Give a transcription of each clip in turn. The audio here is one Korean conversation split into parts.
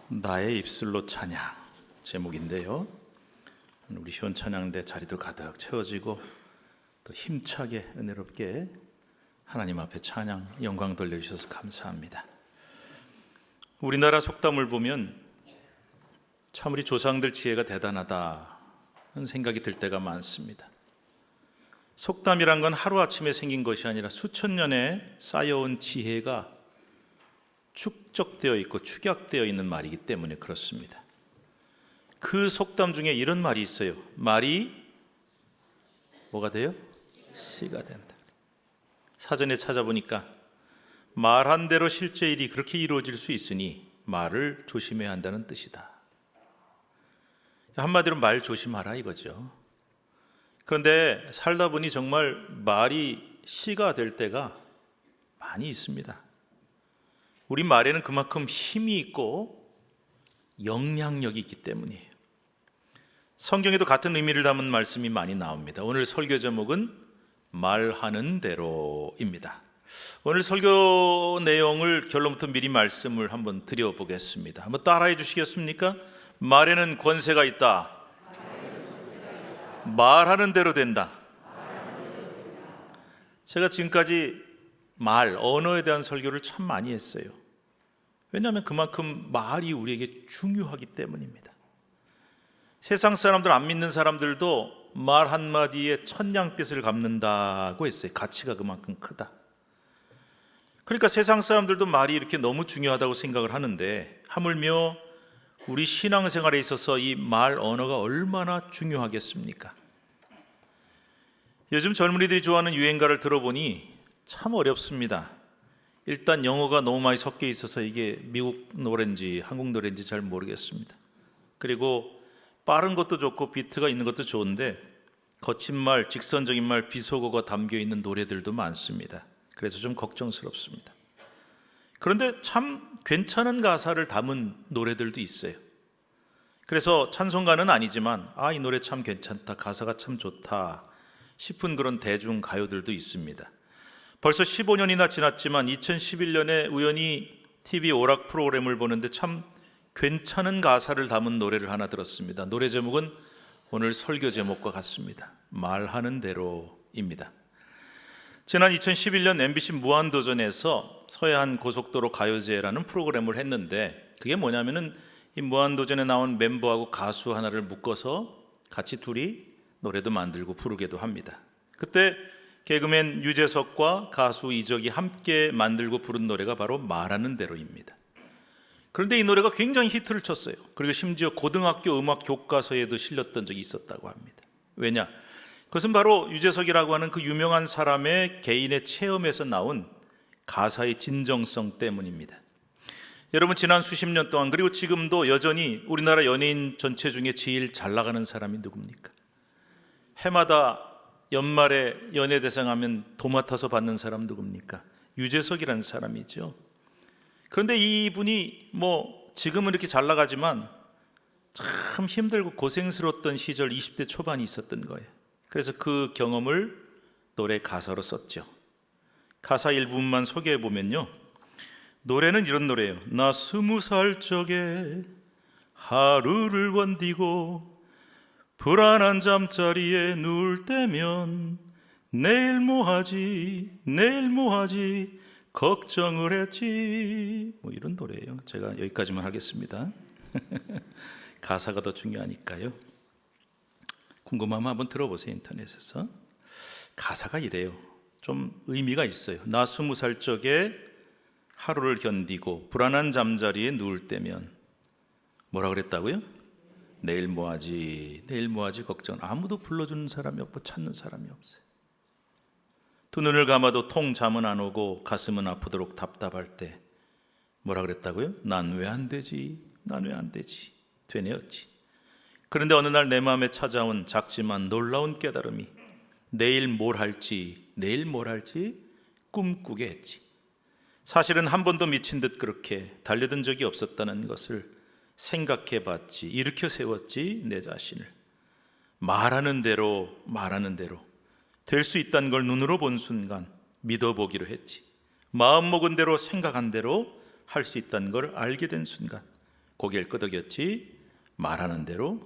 나의 입술로 찬양 제목인데요. 우리 시온 찬양대 자리도 가득 채워지고 또 힘차게 은혜롭게 하나님 앞에 찬양 영광 돌려주셔서 감사합니다. 우리나라 속담을 보면 참 우리 조상들 지혜가 대단하다는 생각이 들 때가 많습니다. 속담이란 건 하루아침에 생긴 것이 아니라 수천 년에 쌓여온 지혜가 축적되어 있고 축약되어 있는 말이기 때문에 그렇습니다. 그 속담 중에 이런 말이 있어요. 말이 뭐가 돼요? 씨가 된다. 사전에 찾아보니까 말한 대로 실제 일이 그렇게 이루어질 수 있으니 말을 조심해야 한다는 뜻이다. 한마디로 말 조심하라 이거죠. 그런데 살다 보니 정말 말이 씨가 될 때가 많이 있습니다. 우리 말에는 그만큼 힘이 있고 영향력이 있기 때문이에요. 성경에도 같은 의미를 담은 말씀이 많이 나옵니다. 오늘 설교 제목은 말하는 대로입니다. 오늘 설교 내용을 결론부터 미리 말씀을 한번 드려보겠습니다. 한번 따라해 주시겠습니까? 말에는 권세가 있다. 말하는 대로 된다. 제가 지금까지 언어에 대한 설교를 참 많이 했어요. 왜냐하면 그만큼 말이 우리에게 중요하기 때문입니다. 세상 사람들, 안 믿는 사람들도 말 한마디에 천냥빚을 갚는다고 했어요. 가치가 그만큼 크다. 그러니까 세상 사람들도 말이 이렇게 너무 중요하다고 생각을 하는데 하물며 우리 신앙생활에 있어서 이 말 언어가 얼마나 중요하겠습니까? 요즘 젊은이들이 좋아하는 유행가를 들어보니 참 어렵습니다. 일단 영어가 너무 많이 섞여 있어서 이게 미국 노래인지 한국 노래인지 잘 모르겠습니다. 그리고 빠른 것도 좋고 비트가 있는 것도 좋은데 거친 말, 직선적인 말, 비속어가 담겨 있는 노래들도 많습니다. 그래서 좀 걱정스럽습니다. 그런데 참 괜찮은 가사를 담은 노래들도 있어요. 그래서 찬송가는 아니지만 이 노래 참 괜찮다, 가사가 참 좋다 싶은 그런 대중 가요들도 있습니다. 벌써 15년이나 지났지만 2011년에 우연히 TV 오락 프로그램을 보는데 참 괜찮은 가사를 담은 노래를 하나 들었습니다. 노래 제목은 오늘 설교 제목과 같습니다. 말하는 대로입니다. 지난 2011년 MBC 무한도전에서 서해안 고속도로 가요제라는 프로그램을 했는데 그게 뭐냐면은 이 무한도전에 나온 멤버하고 가수 하나를 묶어서 같이 둘이 노래도 만들고 부르기도 합니다. 그때 개그맨 유재석과 가수 이적이 함께 만들고 부른 노래가 바로 말하는 대로입니다. 그런데 이 노래가 굉장히 히트를 쳤어요. 그리고 심지어 고등학교 음악 교과서에도 실렸던 적이 있었다고 합니다. 왜냐? 그것은 바로 유재석이라고 하는 그 유명한 사람의 개인의 체험에서 나온 가사의 진정성 때문입니다. 여러분, 지난 수십 년 동안 그리고 지금도 여전히 우리나라 연예인 전체 중에 제일 잘 나가는 사람이 누굽니까? 해마다 연말에 연예대상 하면 도맡아서 받는 사람 누굽니까? 유재석이라는 사람이죠. 그런데 이분이 지금은 이렇게 잘 나가지만 참 힘들고 고생스러웠던 시절 20대 초반이 있었던 거예요. 그래서 그 경험을 노래 가사로 썼죠. 가사 일부분만 소개해 보면요, 노래는 이런 노래예요. 나 20살 적에 하루를 견디고 불안한 잠자리에 누울 때면 내일 뭐하지 걱정을 했지, 이런 노래예요. 제가 여기까지만 하겠습니다. 가사가 더 중요하니까요. 궁금하면 한번 들어보세요. 인터넷에서. 가사가 이래요. 좀 의미가 있어요. 나 20살 적에 하루를 견디고 불안한 잠자리에 누울 때면 뭐라 그랬다고요? 내일 뭐하지 걱정. 아무도 불러주는 사람이 없고 찾는 사람이 없어요. 두 눈을 감아도 통 잠은 안 오고 가슴은 아프도록 답답할 때 뭐라 그랬다고요? 난 왜 안 되지? 되뇌었지. 그런데 어느 날 내 마음에 찾아온 작지만 놀라운 깨달음이 내일 뭘 할지 꿈꾸게 했지. 사실은 한 번도 미친 듯 그렇게 달려든 적이 없었다는 것을 생각해 봤지. 일으켜 세웠지 내 자신을. 말하는 대로 될 수 있다는 걸 눈으로 본 순간 믿어보기로 했지. 마음 먹은 대로 생각한 대로 할 수 있다는 걸 알게 된 순간 고개를 끄덕였지 말하는 대로.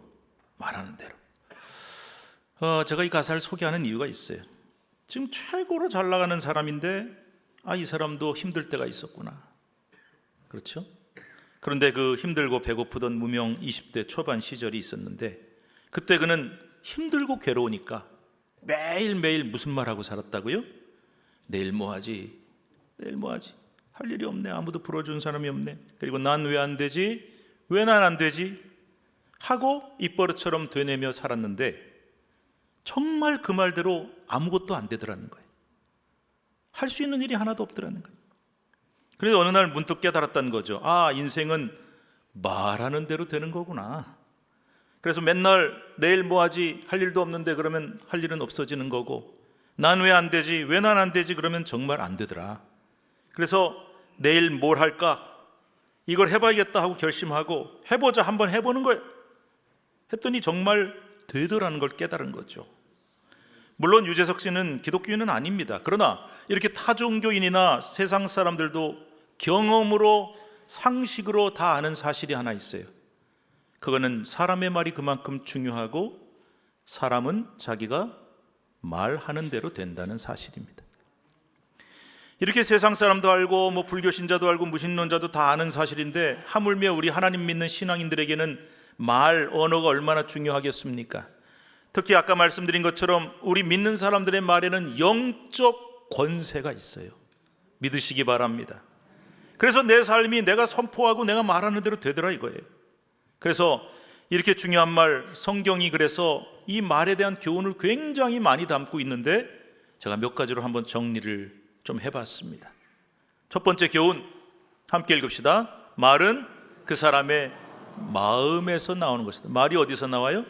제가 이 가사를 소개하는 이유가 있어요. 지금 최고로 잘 나가는 사람인데 이 사람도 힘들 때가 있었구나. 그렇죠? 그런데 그 힘들고 배고프던 무명 20대 초반 시절이 있었는데 그때 그는 힘들고 괴로우니까 매일매일 무슨 말하고 살았다고요? 내일 뭐 하지? 할 일이 없네. 아무도 불어준 사람이 없네. 그리고 난 왜 안 되지? 왜 난 안 되지? 하고 입버릇처럼 되뇌며 살았는데 정말 그 말대로 아무것도 안 되더라는 거예요. 할 수 있는 일이 하나도 없더라는 거예요. 그래서 어느 날 문득 깨달았다는 거죠. 인생은 말하는 대로 되는 거구나. 그래서 맨날 내일 뭐 하지? 할 일도 없는데 그러면 할 일은 없어지는 거고, 난 왜 안 되지? 왜 난 안 되지? 그러면 정말 안 되더라. 그래서 내일 뭘 할까? 이걸 해봐야겠다 하고 결심하고 해보자, 한번 해보는 거예요. 했더니 정말 되더라는 걸 깨달은 거죠. 물론 유재석 씨는 기독교인은 아닙니다. 그러나 이렇게 타종교인이나 세상 사람들도 경험으로 상식으로 다 아는 사실이 하나 있어요. 그거는 사람의 말이 그만큼 중요하고 사람은 자기가 말하는 대로 된다는 사실입니다. 이렇게 세상 사람도 알고 불교 신자도 알고 무신론자도 다 아는 사실인데 하물며 우리 하나님 믿는 신앙인들에게는 말, 언어가 얼마나 중요하겠습니까? 특히 아까 말씀드린 것처럼 우리 믿는 사람들의 말에는 영적 권세가 있어요. 믿으시기 바랍니다. 그래서 내 삶이 내가 선포하고 내가 말하는 대로 되더라 이거예요. 그래서 이렇게 중요한 말, 성경이 그래서 이 말에 대한 교훈을 굉장히 많이 담고 있는데 제가 몇 가지로 한번 정리를 좀 해봤습니다. 첫 번째 교훈 함께 읽읍시다. 말은 그 사람의 마음에서 나오는 것이다. 말이 어디서 나와요?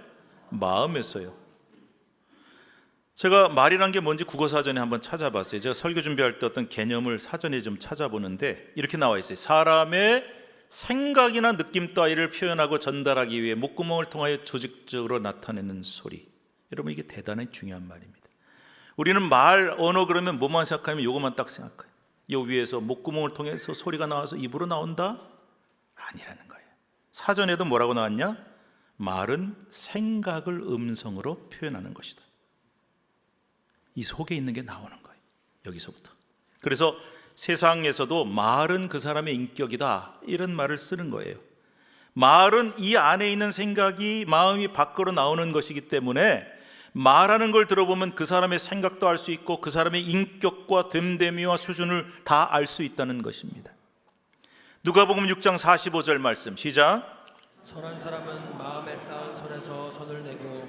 마음에서요. 제가 말이란 게 뭔지 국어사전에 한번 찾아봤어요. 제가 설교 준비할 때 어떤 개념을 사전에 좀 찾아보는데 이렇게 나와 있어요. 사람의 생각이나 느낌 따위를 표현하고 전달하기 위해 목구멍을 통하여 조직적으로 나타내는 소리. 여러분, 이게 대단히 중요한 말입니다. 우리는 말, 언어 그러면 뭐만 생각하면 이것만 딱 생각해요. 요 위에서 목구멍을 통해서 소리가 나와서 입으로 나온다? 아니라는 거예요. 사전에도 뭐라고 나왔냐? 말은 생각을 음성으로 표현하는 것이다. 이 속에 있는 게 나오는 거예요. 여기서부터. 그래서 세상에서도 말은 그 사람의 인격이다, 이런 말을 쓰는 거예요. 말은 이 안에 있는 생각이, 마음이 밖으로 나오는 것이기 때문에 말하는 걸 들어보면 그 사람의 생각도 알 수 있고 그 사람의 인격과 됨됨이와 수준을 다 알 수 있다는 것입니다. 누가복음 6장 45절 말씀 시작. 선한 사람은 마음에 쌓은 손에서 손을 내고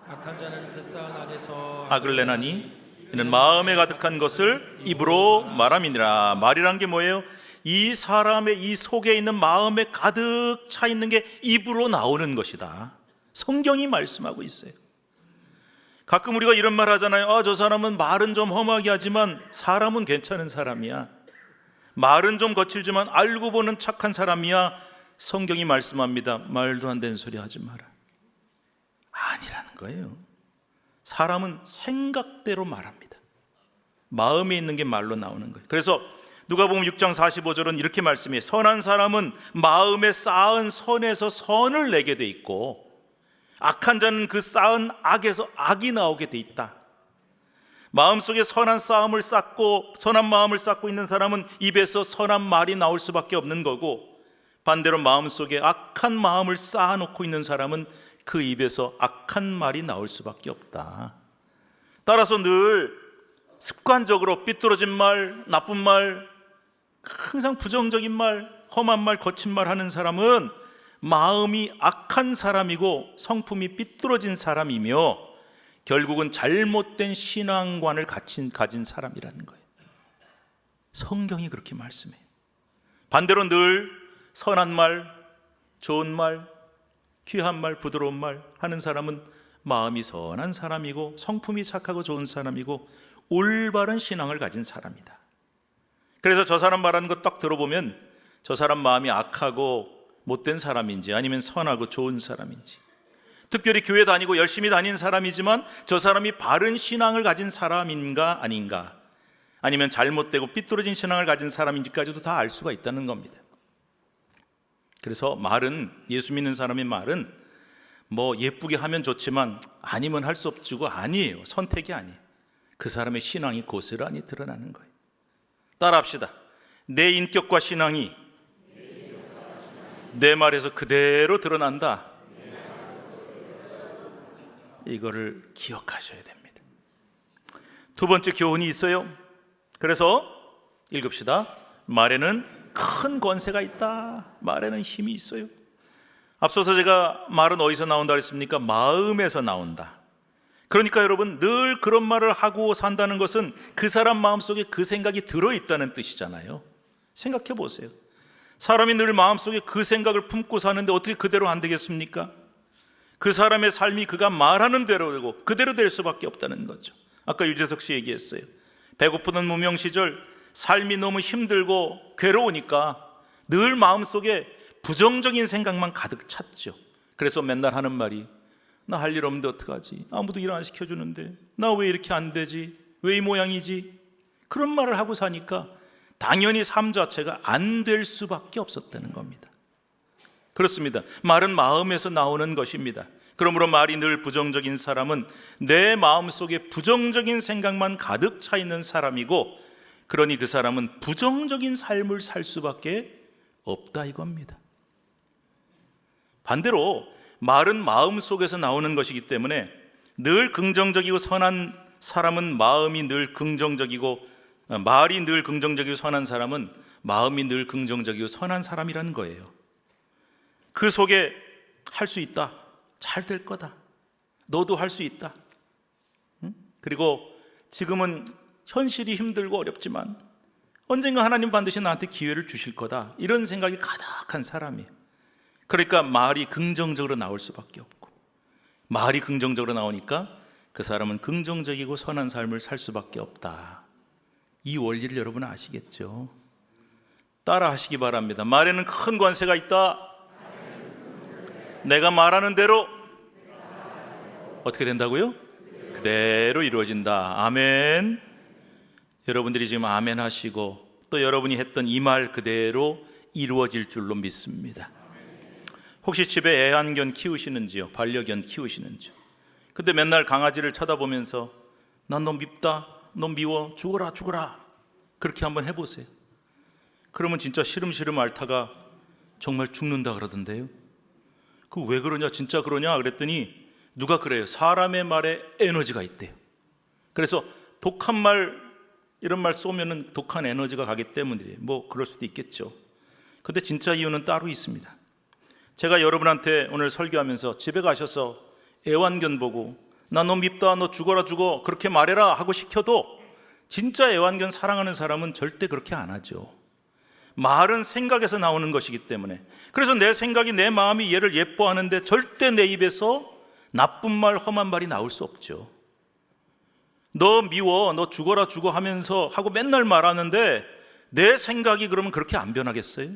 악한 자는 그 쌓은 악에서 악을 내나니 이는 마음에 가득한 것을 입으로 말함이니라. 말이란 게 뭐예요? 이 사람의 이 속에 있는 마음에 가득 차 있는 게 입으로 나오는 것이다. 성경이 말씀하고 있어요. 가끔 우리가 이런 말 하잖아요. 저 사람은 말은 좀 험하게 하지만 사람은 괜찮은 사람이야. 말은 좀 거칠지만 알고 보는 착한 사람이야. 성경이 말씀합니다. 말도 안 되는 소리 하지 마라. 아니라는 거예요. 사람은 생각대로 말합니다. 마음에 있는 게 말로 나오는 거예요. 그래서 누가복음 6장 45절은 이렇게 말씀해요. 선한 사람은 마음에 쌓은 선에서 선을 내게 돼 있고 악한 자는 그 쌓은 악에서 악이 나오게 돼 있다. 마음속에 선한 마음을 쌓고 있는 사람은 입에서 선한 말이 나올 수밖에 없는 거고, 반대로 마음속에 악한 마음을 쌓아놓고 있는 사람은 그 입에서 악한 말이 나올 수밖에 없다. 따라서 늘 습관적으로 삐뚤어진 말, 나쁜 말, 항상 부정적인 말, 험한 말, 거친 말 하는 사람은 마음이 악한 사람이고 성품이 삐뚤어진 사람이며 결국은 잘못된 신앙관을 가진 사람이라는 거예요. 성경이 그렇게 말씀해요. 반대로 늘 선한 말, 좋은 말, 귀한 말, 부드러운 말 하는 사람은 마음이 선한 사람이고 성품이 착하고 좋은 사람이고 올바른 신앙을 가진 사람이다. 그래서 저 사람 말하는 거 딱 들어보면 저 사람 마음이 악하고 못된 사람인지 아니면 선하고 좋은 사람인지, 특별히 교회 다니고 열심히 다니는 사람이지만 저 사람이 바른 신앙을 가진 사람인가 아닌가, 아니면 잘못되고 삐뚤어진 신앙을 가진 사람인지까지도 다 알 수가 있다는 겁니다. 그래서 말은, 예수 믿는 사람의 말은 뭐 예쁘게 하면 좋지만 아니면 할 수 없지가 아니에요. 선택이 아니에요. 그 사람의 신앙이 고스란히 드러나는 거예요. 따라합시다. 내 인격과 신앙이 내 말에서 그대로 드러난다. 이거를 기억하셔야 됩니다. 두 번째 교훈이 있어요. 그래서 읽읍시다. 말에는 큰 권세가 있다. 말에는 힘이 있어요. 앞서서 제가 말은 어디서 나온다 그랬습니까? 마음에서 나온다. 그러니까 여러분, 늘 그런 말을 하고 산다는 것은 그 사람 마음속에 그 생각이 들어있다는 뜻이잖아요. 생각해 보세요. 사람이 늘 마음속에 그 생각을 품고 사는데 어떻게 그대로 안 되겠습니까? 그 사람의 삶이 그가 말하는 대로 되고 그대로 될 수밖에 없다는 거죠. 아까 유재석 씨 얘기했어요. 배고프던 무명 시절 삶이 너무 힘들고 괴로우니까 늘 마음속에 부정적인 생각만 가득 찼죠. 그래서 맨날 하는 말이, 나 할 일 없는데 어떡하지? 아무도 일 안 시켜주는데 나 왜 이렇게 안 되지? 왜 이 모양이지? 그런 말을 하고 사니까 당연히 삶 자체가 안 될 수밖에 없었다는 겁니다. 그렇습니다. 말은 마음에서 나오는 것입니다. 그러므로 말이 늘 부정적인 사람은 내 마음속에 부정적인 생각만 가득 차 있는 사람이고, 그러니 그 사람은 부정적인 삶을 살 수밖에 없다 이겁니다. 반대로 말은 마음속에서 나오는 것이기 때문에 늘 긍정적이고 선한 사람은 마음이 늘 긍정적이고, 말이 늘 긍정적이고 선한 사람은 마음이 늘 긍정적이고 선한 사람이라는 거예요. 그 속에 할 수 있다, 잘 될 거다, 너도 할 수 있다, 그리고 지금은 현실이 힘들고 어렵지만 언젠가 하나님 반드시 나한테 기회를 주실 거다, 이런 생각이 가득한 사람이에요. 그러니까 말이 긍정적으로 나올 수밖에 없고, 말이 긍정적으로 나오니까 그 사람은 긍정적이고 선한 삶을 살 수밖에 없다. 이 원리를 여러분 아시겠죠? 따라 하시기 바랍니다. 말에는 큰 권세가 있다. 내가 말하는 대로 어떻게 된다고요? 그대로 이루어진다. 아멘. 여러분들이 지금 아멘 하시고 또 여러분이 했던 이 말 그대로 이루어질 줄로 믿습니다. 혹시 집에 애완견 키우시는지요? 반려견 키우시는지요? 근데 맨날 강아지를 쳐다보면서 난 너 밉다, 너 미워, 죽어라 죽어라, 그렇게 한번 해보세요. 그러면 진짜 시름시름 앓다가 정말 죽는다 그러던데요. 그 왜 그러냐, 진짜 그러냐 그랬더니 누가 그래요? 사람의 말에 에너지가 있대요. 그래서 독한 말, 이런 말 쏘면은 독한 에너지가 가기 때문이에요. 뭐 그럴 수도 있겠죠. 근데 진짜 이유는 따로 있습니다. 제가 여러분한테 오늘 설교하면서 집에 가셔서 애완견 보고 나 너 밉다, 너 죽어라 죽어, 그렇게 말해라 하고 시켜도 진짜 애완견 사랑하는 사람은 절대 그렇게 안 하죠. 말은 생각에서 나오는 것이기 때문에. 그래서 내 생각이, 내 마음이 얘를 예뻐하는데 절대 내 입에서 나쁜 말, 험한 말이 나올 수 없죠. 너 미워, 너 죽어라 죽어 하면서 하고 맨날 말하는데 내 생각이 그러면 그렇게 안 변하겠어요?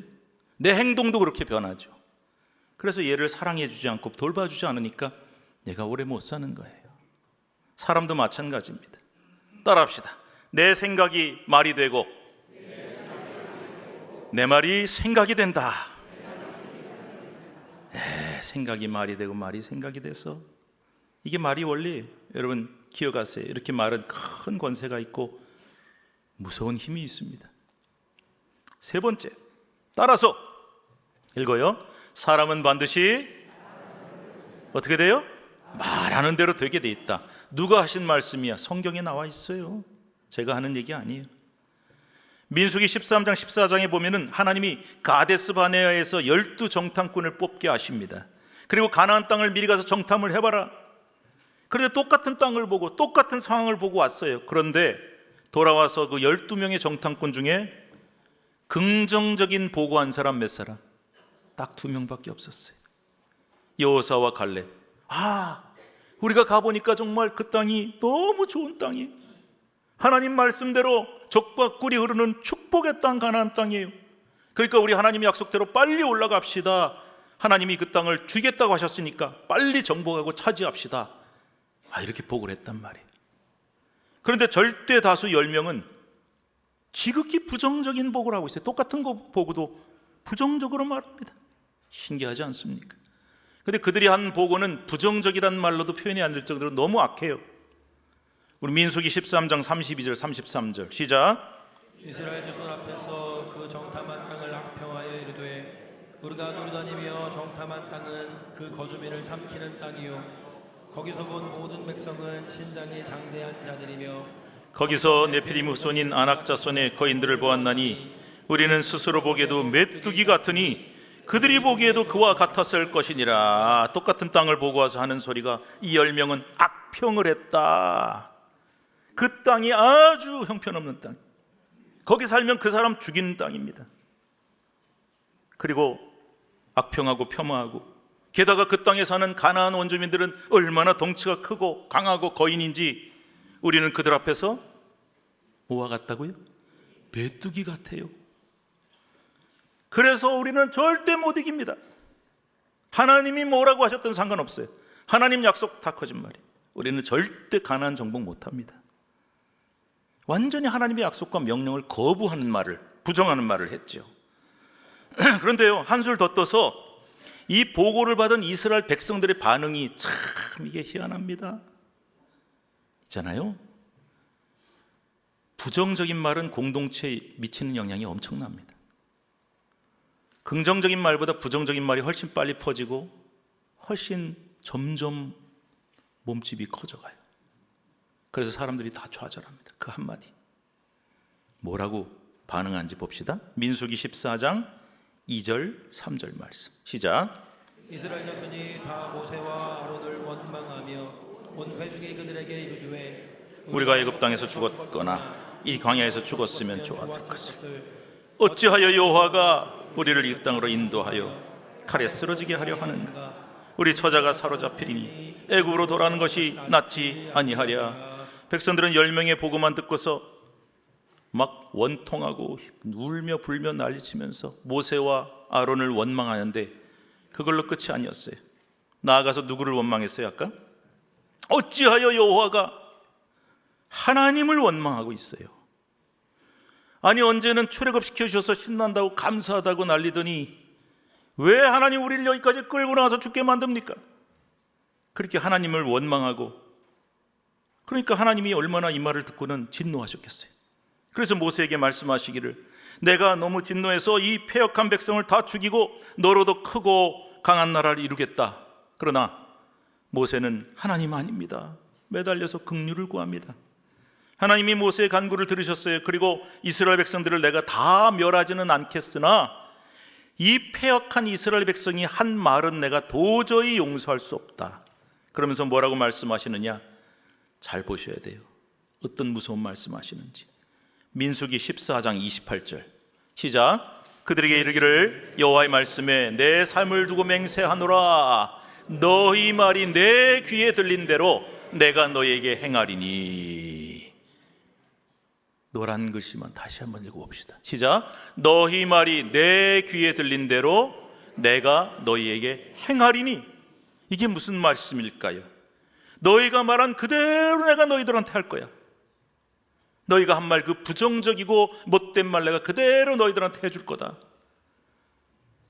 내 행동도 그렇게 변하죠. 그래서 얘를 사랑해 주지 않고 돌봐주지 않으니까 얘가 오래 못 사는 거예요. 사람도 마찬가지입니다. 따라합시다. 내 생각이 말이 되고 내 말이 생각이 된다. 생각이 말이 되고 말이 생각이 돼서 이게 말이 원리. 여러분 기억하세요. 이렇게 말은 큰 권세가 있고 무서운 힘이 있습니다. 세 번째, 따라서 읽어요. 사람은 반드시 어떻게 돼요? 말하는 대로 되게 돼 있다. 누가 하신 말씀이야? 성경에 나와 있어요. 제가 하는 얘기 아니에요. 민수기 13장 14장에 보면은 하나님이 가데스 바네아에서 12정탐꾼을 뽑게 하십니다. 그리고 가나안 땅을 미리 가서 정탐을 해봐라. 그런데 똑같은 땅을 보고 똑같은 상황을 보고 왔어요. 그런데 돌아와서 그 12명의 정탐꾼 중에 긍정적인 보고한 사람 몇 사람? 딱 2명밖에 없었어요. 여호사와 갈렙. 우리가 가보니까 정말 그 땅이 너무 좋은 땅이에요. 하나님 말씀대로 적과 꿀이 흐르는 축복의 땅, 가나안 땅이에요. 그러니까 우리 하나님의 약속대로 빨리 올라갑시다. 하나님이 그 땅을 주겠다고 하셨으니까 빨리 정복하고 차지합시다. 이렇게 보고를 했단 말이에요. 그런데 절대 다수 10명은 지극히 부정적인 보고를 하고 있어요. 똑같은 거 보고도 부정적으로 말합니다. 신기하지 않습니까? 근데 그들이 한 보고는 부정적이라는 말로도 표현이 안 될 정도로 너무 악해요. 우리 민수기 13장 32절 33절 시작. 이스라엘 자손 앞에서 그 정탐한 땅을 악평하여 이르되 우리가 누르다니며 정탐한 땅은 그 거주민을 삼키는 땅이요 거기서 본 모든 백성은 신장이 장대한 자들이며 거기서 네피림 후손인 아낙 자손의 거인들을 보았나니 우리는 스스로 보기에도 메뚜기 같으니 그들이 보기에도 그와 같았을 것이니라. 똑같은 땅을 보고 와서 하는 소리가 이 10명은 악평을 했다. 그 땅이 아주 형편없는 땅, 거기 살면 그 사람 죽이는 땅입니다. 그리고 악평하고 폄하하고, 게다가 그 땅에 사는 가나안 원주민들은 얼마나 덩치가 크고 강하고 거인인지 우리는 그들 앞에서 뭐와 같다고요? 메뚜기 같아요. 그래서 우리는 절대 못 이깁니다. 하나님이 뭐라고 하셨든 상관없어요. 하나님 약속 다 거짓말이에요. 우리는 절대 가나안 정복 못합니다. 완전히 하나님의 약속과 명령을 거부하는 말을, 부정하는 말을 했죠. 그런데요, 한술 더 떠서 이 보고를 받은 이스라엘 백성들의 반응이 참 이게 희한합니다. 있잖아요, 부정적인 말은 공동체에 미치는 영향이 엄청납니다. 긍정적인 말보다 부정적인 말이 훨씬 빨리 퍼지고 훨씬 점점 몸집이 커져가요. 그래서 사람들이 다 좌절합니다. 그 한마디. 뭐라고 반응한지 봅시다. 민수기 14장 2절 3절 말씀 시작. 이스라엘 자손이 다 모세와 아론을 원망하며 온 회중이 그들에게 이르되 우리가 애굽 땅에서 죽었거나 이 광야에서 죽었으면 좋았을 것을 어찌하여 여호와가 우리를 이 땅으로 인도하여 칼에 쓰러지게 하려 하는가? 우리 처자가 사로잡히리니 애굽으로 돌아가는 것이 낫지 아니하랴. 백성들은 10명의 보고만 듣고서 막 원통하고 울며 불며 난리치면서 모세와 아론을 원망하는데 그걸로 끝이 아니었어요. 나아가서 누구를 원망했어요? 아까 어찌하여 여호와가 하나님을 원망하고 있어요. 아니, 언제는 출애굽시켜 주셔서 신난다고 감사하다고 난리더니 왜 하나님 우리를 여기까지 끌고 나와서 죽게 만듭니까? 그렇게 하나님을 원망하고, 그러니까 하나님이 얼마나 이 말을 듣고는 진노하셨겠어요. 그래서 모세에게 말씀하시기를 내가 너무 진노해서 이 패역한 백성을 다 죽이고 너로도 크고 강한 나라를 이루겠다. 그러나 모세는 하나님 아닙니다. 매달려서 긍휼을 구합니다. 하나님이 모세의 간구를 들으셨어요. 그리고 이스라엘 백성들을 내가 다 멸하지는 않겠으나 이 패역한 이스라엘 백성이 한 말은 내가 도저히 용서할 수 없다. 그러면서 뭐라고 말씀하시느냐? 잘 보셔야 돼요. 어떤 무서운 말씀하시는지. 민수기 14장 28절 시작. 그들에게 이르기를 여호와의 말씀에 내 삶을 두고 맹세하노라. 너희 말이 내 귀에 들린 대로 내가 너희에게 행하리니. 노란 글씨만 다시 한번 읽어봅시다. 시작. 너희 말이 내 귀에 들린 대로 내가 너희에게 행하리니. 이게 무슨 말씀일까요? 너희가 말한 그대로 내가 너희들한테 할 거야. 너희가 한 말, 그 부정적이고 못된 말 내가 그대로 너희들한테 해줄 거다.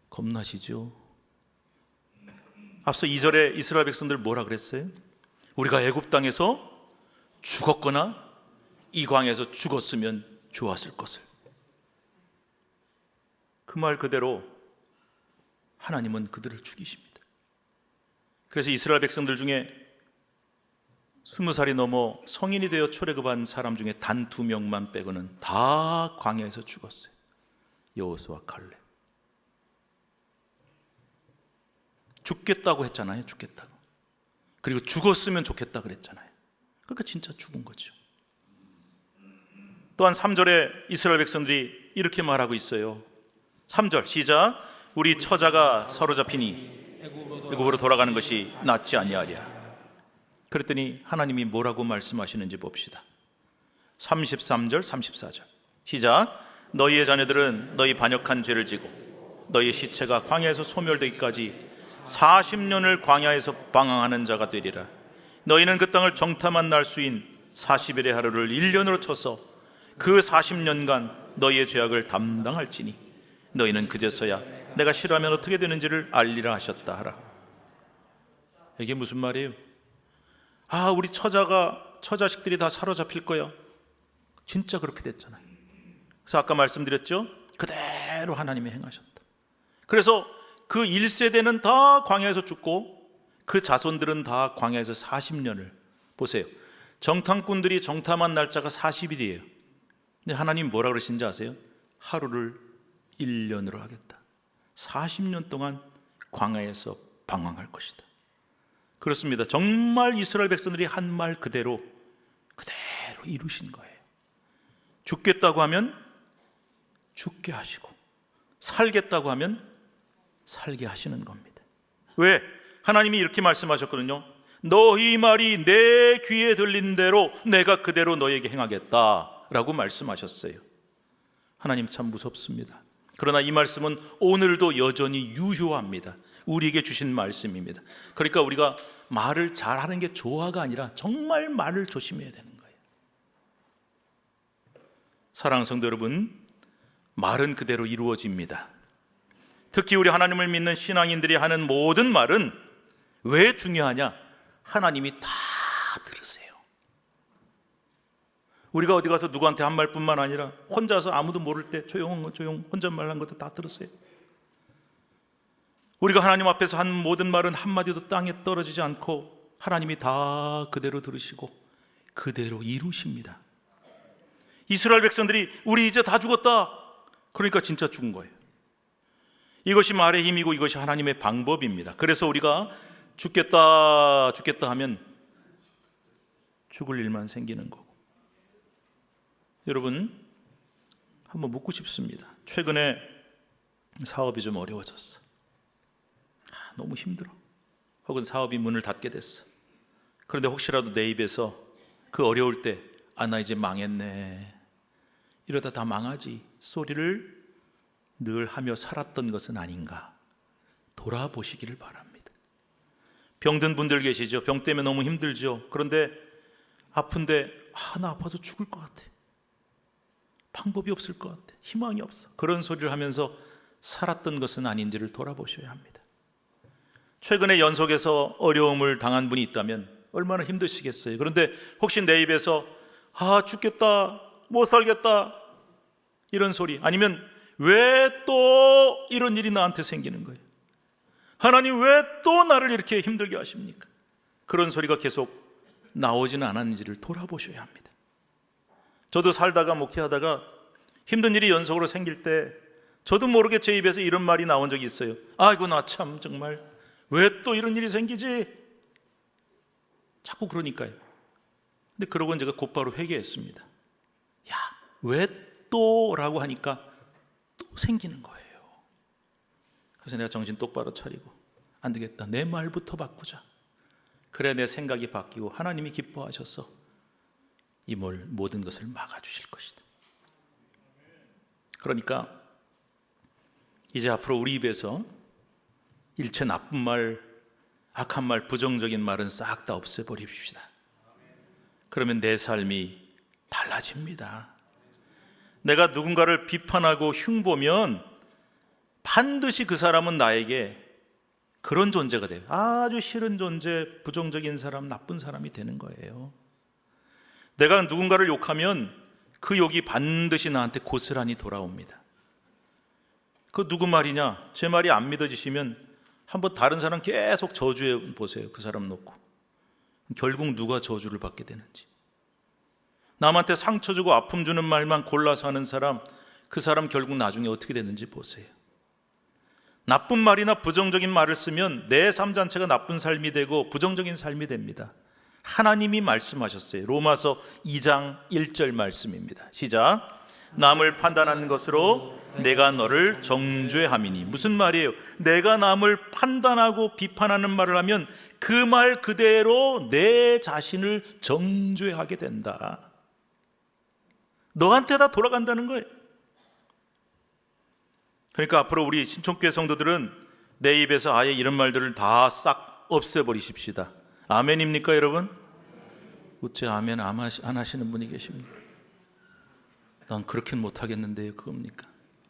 겁나시죠? 앞서 2절에 이스라엘 백성들 뭐라 그랬어요? 우리가 애굽 땅에서 죽었거나 이 광야에서 죽었으면 좋았을 것을. 그 말 그대로 하나님은 그들을 죽이십니다. 그래서 이스라엘 백성들 중에 20살이 넘어 성인이 되어 출애굽한 사람 중에 단 2명만 빼고는 다 광야에서 죽었어요. 여호수아, 칼렙. 죽겠다고 했잖아요. 죽겠다고. 그리고 죽었으면 좋겠다 그랬잖아요. 그러니까 진짜 죽은 거죠. 또한 3절에 이스라엘 백성들이 이렇게 말하고 있어요. 3절 시작. 우리 처자가 사로잡히니 애굽으로 돌아가는 것이 낫지 아니하랴. 그랬더니 하나님이 뭐라고 말씀하시는지 봅시다. 33절 34절 시작. 너희의 자녀들은 너희 반역한 죄를 지고 너희의 시체가 광야에서 소멸되기까지 40년을 광야에서 방황하는 자가 되리라. 너희는 그 땅을 정탐한 날수인 40일의 하루를 1년으로 쳐서 그 40년간 너희의 죄악을 담당할지니 너희는 그제서야 내가 싫어하면 어떻게 되는지를 알리라 하셨다 하라. 이게 무슨 말이에요? 우리 처자식들이 다 사로잡힐 거야. 진짜 그렇게 됐잖아요. 그래서 아까 말씀드렸죠? 그대로 하나님이 행하셨다. 그래서 그 1세대는 다 광야에서 죽고 그 자손들은 다 광야에서 40년을, 보세요, 정탐꾼들이 정탐한 날짜가 40일이에요. 근데 하나님 뭐라 그러신지 아세요? 하루를 1년으로 하겠다. 40년 동안 광야에서 방황할 것이다. 그렇습니다. 정말 이스라엘 백성들이 한 말 그대로 이루신 거예요. 죽겠다고 하면 죽게 하시고 살겠다고 하면 살게 하시는 겁니다. 왜? 하나님이 이렇게 말씀하셨거든요. 너희 말이 내 귀에 들린 대로 내가 그대로 너에게 행하겠다라고 말씀하셨어요. 하나님 참 무섭습니다. 그러나 이 말씀은 오늘도 여전히 유효합니다. 우리에게 주신 말씀입니다. 그러니까 우리가 말을 잘하는 게 조화가 아니라 정말 말을 조심해야 되는 거예요. 사랑하는 성도 여러분, 말은 그대로 이루어집니다. 특히 우리 하나님을 믿는 신앙인들이 하는 모든 말은 왜 중요하냐? 하나님이 다 들으세요. 우리가 어디 가서 누구한테 한 말뿐만 아니라 혼자서 아무도 모를 때 조용 혼잣말 한 것도 다 들으세요. 우리가 하나님 앞에서 한 모든 말은 한마디도 땅에 떨어지지 않고 하나님이 다 그대로 들으시고 그대로 이루십니다. 이스라엘 백성들이 우리 이제 다 죽었다, 그러니까 진짜 죽은 거예요. 이것이 말의 힘이고 이것이 하나님의 방법입니다. 그래서 우리가 죽겠다 하면 죽을 일만 생기는 거고. 여러분, 한번 묻고 싶습니다. 최근에 사업이 좀 어려워졌어. 너무 힘들어. 혹은 사업이 문을 닫게 됐어. 그런데 혹시라도 내 입에서 그 어려울 때 나 이제 망했네, 이러다 다 망하지 소리를 늘 하며 살았던 것은 아닌가 돌아보시기를 바랍니다. 병든 분들 계시죠? 병 때문에 너무 힘들죠? 그런데 아픈데 나 아파서 죽을 것 같아, 방법이 없을 것 같아, 희망이 없어, 그런 소리를 하면서 살았던 것은 아닌지를 돌아보셔야 합니다. 최근에 연속해서 어려움을 당한 분이 있다면 얼마나 힘드시겠어요. 그런데 혹시 내 입에서 죽겠다, 못 살겠다, 이런 소리, 아니면 왜 또 이런 일이 나한테 생기는 거예요? 하나님 왜 또 나를 이렇게 힘들게 하십니까? 그런 소리가 계속 나오지는 않았는지를 돌아보셔야 합니다. 저도 살다가 목회하다가 힘든 일이 연속으로 생길 때 저도 모르게 제 입에서 이런 말이 나온 적이 있어요. 아이고 나 참 정말 왜 또 이런 일이 생기지? 자꾸 그러니까요. 근데 그러고 제가 곧바로 회개했습니다. 왜 또라고 하니까 또 생기는 거예요. 그래서 내가 정신 똑바로 차리고 안 되겠다, 내 말부터 바꾸자. 그래 내 생각이 바뀌고 하나님이 기뻐하셔서 이 모든 것을 막아주실 것이다. 그러니까 이제 앞으로 우리 입에서 일체 나쁜 말, 악한 말, 부정적인 말은 싹 다 없애버립시다. 그러면 내 삶이 달라집니다. 내가 누군가를 비판하고 흉보면 반드시 그 사람은 나에게 그런 존재가 돼요. 아주 싫은 존재, 부정적인 사람, 나쁜 사람이 되는 거예요. 내가 누군가를 욕하면 그 욕이 반드시 나한테 고스란히 돌아옵니다. 그 누구 말이냐? 제 말이 안 믿어지시면 한번 다른 사람 계속 저주해 보세요. 그 사람 놓고. 결국 누가 저주를 받게 되는지. 남한테 상처 주고 아픔 주는 말만 골라서 하는 사람, 그 사람 결국 나중에 어떻게 되는지 보세요. 나쁜 말이나 부정적인 말을 쓰면 내 삶 자체가 나쁜 삶이 되고 부정적인 삶이 됩니다. 하나님이 말씀하셨어요. 로마서 2장 1절 말씀입니다. 시작. 남을 판단하는 것으로 내가 너를 정죄함이니. 무슨 말이에요? 내가 남을 판단하고 비판하는 말을 하면 그 말 그대로 내 자신을 정죄하게 된다. 너한테 다 돌아간다는 거예요. 그러니까 앞으로 우리 신촌교회 성도들은 내 입에서 아예 이런 말들을 다 싹 없애버리십시다. 아멘입니까 여러분? 어째 아멘 안 하시는 분이 계십니까? 난 그렇게는 못하겠는데요, 그겁니까?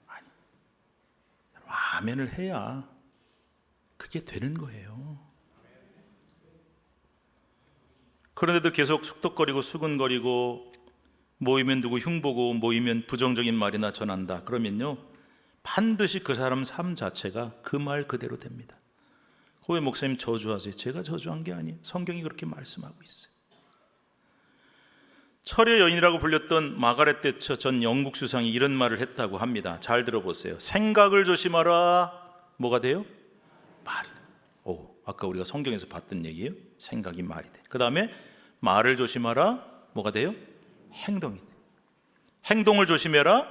아니, 아멘을 해야 그게 되는 거예요. 그런데도 계속 숙덕거리고 수근거리고 모이면 누구 흉보고 모이면 부정적인 말이나 전한다 그러면요, 반드시 그 사람 삶 자체가 그 말 그대로 됩니다. 왜 목사님 저주하세요? 제가 저주한 게 아니에요. 성경이 그렇게 말씀하고 있어요. 철의 여인이라고 불렸던 마가렛 대처 전 영국 수상이 이런 말을 했다고 합니다. 잘 들어보세요. 생각을 조심하라. 뭐가 돼요? 말이 돼. 아까 우리가 성경에서 봤던 얘기예요. 생각이 말이 돼. 그 다음에 말을 조심하라. 뭐가 돼요? 행동이 돼. 행동을 조심해라.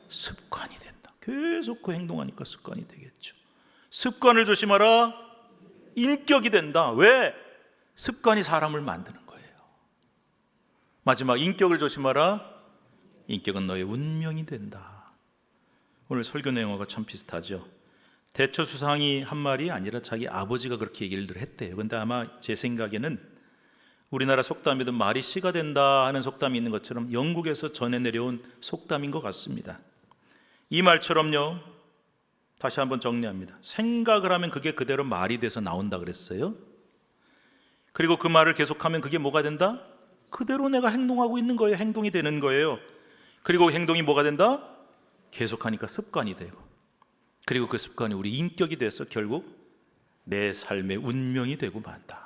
습관이 된다. 계속 그 행동하니까 습관이 되겠죠. 습관을 조심하라. 인격이 된다. 왜? 습관이 사람을 만드는 거예요. 마지막 인격을 조심하라. 인격은 너의 운명이 된다. 오늘 설교 내용하고 참 비슷하죠. 대처 수상이 한 말이 아니라 자기 아버지가 그렇게 얘기를 했대요. 그런데 아마 제 생각에는 우리나라 속담에도 말이 씨가 된다 하는 속담이 있는 것처럼 영국에서 전해 내려온 속담인 것 같습니다. 이 말처럼요, 다시 한번 정리합니다. 생각을 하면 그게 그대로 말이 돼서 나온다 그랬어요. 그리고 그 말을 계속하면 그게 뭐가 된다? 그대로 내가 행동하고 있는 거예요. 행동이 되는 거예요. 그리고 행동이 뭐가 된다? 계속하니까 습관이 되고, 그리고 그 습관이 우리 인격이 돼서 결국 내 삶의 운명이 되고 만다.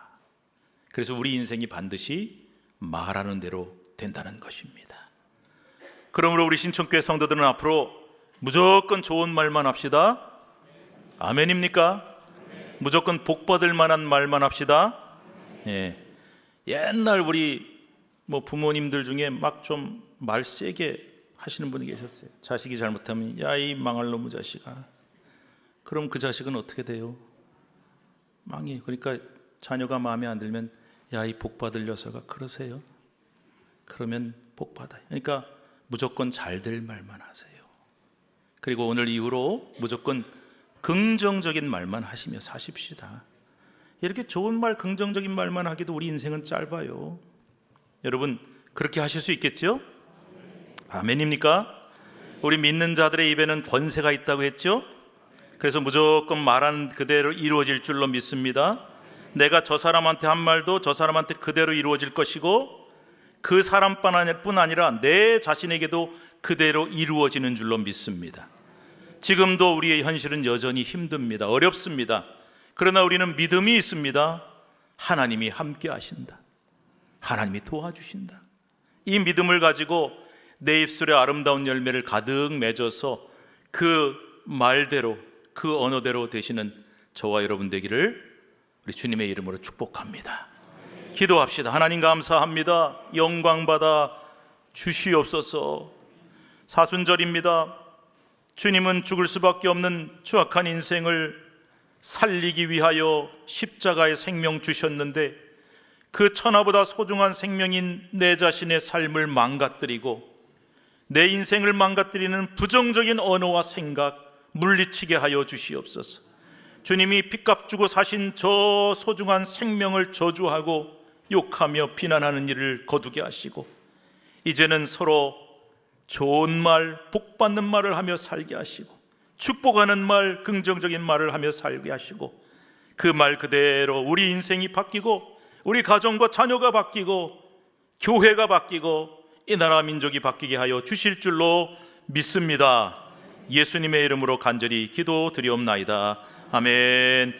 그래서 우리 인생이 반드시 말하는 대로 된다는 것입니다. 그러므로 우리 신천교회 성도들은 앞으로 무조건 좋은 말만 합시다. 아멘입니까? 무조건 복 받을 만한 말만 합시다. 예. 옛날 우리 부모님들 중에 막 좀 말 세게 하시는 분이 계셨어요. 자식이 잘못하면 야, 이 망할 놈의 자식아. 그럼 그 자식은 어떻게 돼요? 망해. 그러니까 자녀가 마음에 안 들면 야, 이 복 받을 녀석아, 그러세요? 그러면 복 받아요. 그러니까 무조건 잘 될 말만 하세요. 그리고 오늘 이후로 무조건 긍정적인 말만 하시며 사십시다. 이렇게 좋은 말, 긍정적인 말만 하기도 우리 인생은 짧아요. 여러분 그렇게 하실 수 있겠죠? 아멘입니까? 우리 믿는 자들의 입에는 권세가 있다고 했죠? 그래서 무조건 말한 그대로 이루어질 줄로 믿습니다. 내가 저 사람한테 한 말도 저 사람한테 그대로 이루어질 것이고, 그 사람뿐 아니라 내 자신에게도 그대로 이루어지는 줄로 믿습니다. 지금도 우리의 현실은 여전히 힘듭니다. 어렵습니다. 그러나 우리는 믿음이 있습니다. 하나님이 함께 하신다. 하나님이 도와주신다. 이 믿음을 가지고 내 입술에 아름다운 열매를 가득 맺어서 그 말대로, 그 언어대로 되시는 저와 여러분 되기를 우리 주님의 이름으로 축복합니다. 기도합시다. 하나님 감사합니다. 영광 받아 주시옵소서. 사순절입니다. 주님은 죽을 수밖에 없는 추악한 인생을 살리기 위하여 십자가의 생명 주셨는데, 그 천하보다 소중한 생명인 내 자신의 삶을 망가뜨리고 내 인생을 망가뜨리는 부정적인 언어와 생각 물리치게 하여 주시옵소서. 주님이 핏값 주고 사신 저 소중한 생명을 저주하고 욕하며 비난하는 일을 거두게 하시고, 이제는 서로 좋은 말, 복 받는 말을 하며 살게 하시고, 축복하는 말, 긍정적인 말을 하며 살게 하시고, 그 말 그대로 우리 인생이 바뀌고 우리 가정과 자녀가 바뀌고 교회가 바뀌고 이 나라 민족이 바뀌게 하여 주실 줄로 믿습니다. 예수님의 이름으로 간절히 기도드리옵나이다. 아멘.